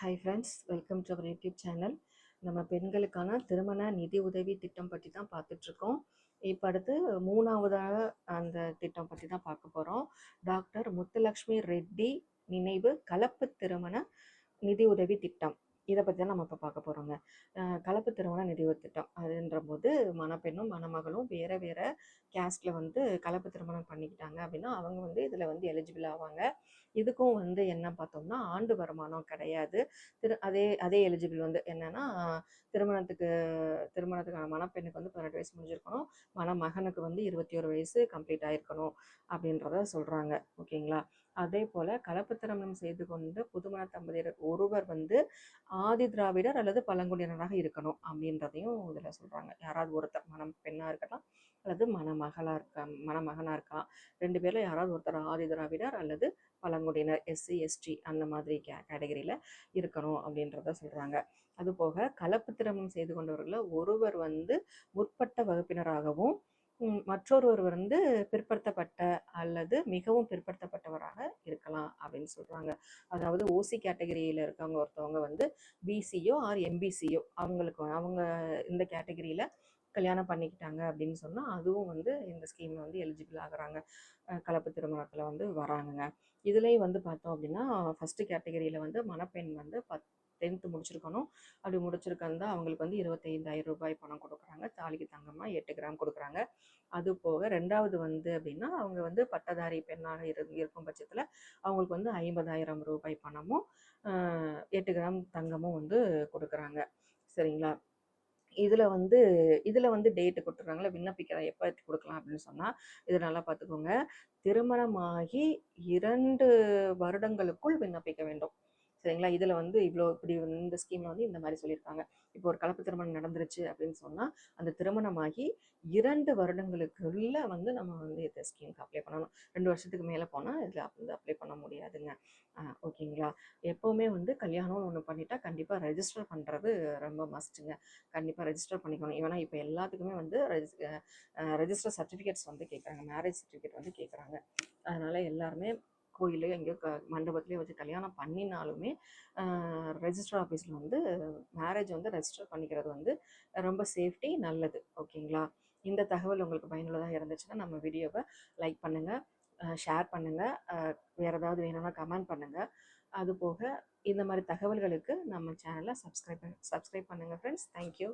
Hi friends, welcome to our YouTube channel. நம்ம பெண்களுக்கான திருமண நிதி உதவி திட்டம் பற்றி தான் பார்த்துட்ருக்கோம். இப்போ அடுத்து மூணாவதாக அந்த திட்டம் பற்றி தான் பார்க்க போகிறோம். டாக்டர் முத்துலக்ஷ்மி ரெட்டி நினைவு கலப்பு திருமண நிதி உதவி திட்டம். இதை பற்றி தான் நம்ம இப்போ பார்க்க போகிறோங்க. கலப்பு திருமண நிதி உதவி திட்டம் அதுன்ற போது மணப்பெண்ணும் மணமகளும் வேறு வேறு கேஸ்டில் வந்து கலப்பு திருமணம் பண்ணிக்கிட்டாங்க அப்படின்னா அவங்க வந்து இதில் வந்து எலிஜிபிள் ஆவாங்க. இதுக்கும் வந்து என்ன பார்த்தோம்னா ஆண்டு வருமானம் கிடையாது. அதே எலிஜிபிள் வந்து என்னன்னா திருமணத்துக்கான மணப்பெண்ணுக்கு வந்து 18 வயசு முடிஞ்சிருக்கணும், மணமகனுக்கு வந்து 21 வயசு கம்ப்ளீட் ஆயிருக்கணும் அப்படின்றத சொல்கிறாங்க. ஓகேங்களா? அதே போல் கலப்பு திருமணம் செய்து கொண்டு புதுமண தம்பதியர் ஒருவர் வந்து ஆதி திராவிடர் அல்லது பழங்குடியினராக இருக்கணும் அப்படின்றதையும் இதில் சொல்கிறாங்க. யாராவது ஒருத்தர் மணம் பெண்ணாக இருக்கலாம் அல்லது மணமகனாக இருக்கலாம். 2 பேரில் யாராவது ஒருத்தர் ஆதி திராவிடர் அல்லது பழங்குடியினர், எஸ்சி எஸ்டி அந்த மாதிரி கேட்டகரியில் இருக்கணும் அப்படின்றத சொல்கிறாங்க. அதுபோக கலப்பு திருமணம் செய்து கொண்டவர்களில் ஒருவர் வந்து முற்பட்ட வகுப்பினராகவும் மற்றொருவர் வந்து பிற்படுத்தப்பட்ட அல்லது மிகவும் பிற்படுத்தப்பட்டவராக இருக்கலாம் அப்படின்னு சொல்கிறாங்க. அதாவது ஓசி கேட்டகரியில் இருக்கவங்க ஒருத்தவங்க வந்து பிசியோ ஆர் எம்பிசியோ அவங்க இந்த கேட்டகரியில் கல்யாணம் பண்ணிக்கிட்டாங்க அப்படின்னு சொன்னால் அதுவும் வந்து இந்த ஸ்கீமில் வந்து எலிஜிபிள் ஆகுறாங்க, கலப்பு திருமணத்தில் வந்து வராங்கங்க. இதுலேயும் வந்து பார்த்தோம் அப்படின்னா ஃபஸ்ட்டு கேட்டகரியில் வந்து மணப்பெண் வந்து 10th முடிச்சிருக்கணும். அப்படி முடிச்சிருக்கா அவங்களுக்கு வந்து 25,000 ரூபாய் பணம் கொடுக்குறாங்க. தாலிக்கு தங்கமாக 8 கிராம் கொடுக்குறாங்க. அது போக ரெண்டாவது வந்து அப்படின்னா அவங்க வந்து பட்டதாரி பெண்ணாக இருக்கும் பட்சத்தில் அவங்களுக்கு வந்து 50,000 ரூபாய் பணமும் 8 கிராம் தங்கமும் வந்து கொடுக்குறாங்க. சரிங்களா? இதில் வந்து டேட்டு கொடுத்துருக்காங்களா, விண்ணப்பிக்கிற எப்போ கொடுக்கலாம் அப்படின்னு சொன்னால் இது நல்லா பார்த்துக்கோங்க. திருமணமாகி 2 வருடங்களுக்குள் விண்ணப்பிக்க வேண்டும். சரிங்களா? இதில் வந்து இப்படி இந்த ஸ்கீமில் வந்து இந்த மாதிரி சொல்லியிருக்காங்க. இப்போ ஒரு கலப்பு திருமணம் நடந்துருச்சு அப்படின்னு சொன்னால் அந்த திருமணமாகி 2 வருடங்களுக்குள்ள வந்து நம்ம வந்து இந்த ஸ்கீமுக்கு அப்ளை பண்ணணும். 2 வருஷத்துக்கு மேலே போனால் இதில் வந்து அப்ளை பண்ண முடியாதுங்க. ஓகேங்களா? எப்போவுமே வந்து கல்யாணம்னு ஒன்று பண்ணிட்டா கண்டிப்பாக ரெஜிஸ்டர் பண்ணுறது ரொம்ப மஸ்ட்டுங்க. கண்டிப்பாக ரெஜிஸ்டர் பண்ணிக்கணும். ஏன்னா இப்போ எல்லாத்துக்குமே வந்து ரெஜிஸ்டர் சர்டிஃபிகேட்ஸ் வந்து கேட்குறாங்க, மேரேஜ் சர்டிஃபிகேட் வந்து கேட்குறாங்க. அதனால் எல்லாருமே கோயிலே எங்கேயோ மண்டபத்துலேயே வச்சு கல்யாணம் பண்ணினாலுமே ரெஜிஸ்டர் ஆஃபீஸில் வந்து மேரேஜ் வந்து ரெஜிஸ்டர் பண்ணிக்கிறது வந்து ரொம்ப சேஃப்டி, நல்லது. ஓகேங்களா? இந்த தகவல் உங்களுக்கு பயனுள்ளதாக இருந்துச்சுன்னா நம்ம வீடியோவை லைக் பண்ணுங்கள், ஷேர் பண்ணுங்கள், வேறு ஏதாவது வேணும்னா கமெண்ட் பண்ணுங்கள். அதுபோக இந்த மாதிரி தகவல்களுக்கு நம்ம சேனலை சப்ஸ்கிரைப் பண்ணுங்கள் ஃப்ரெண்ட்ஸ். தேங்க்யூ.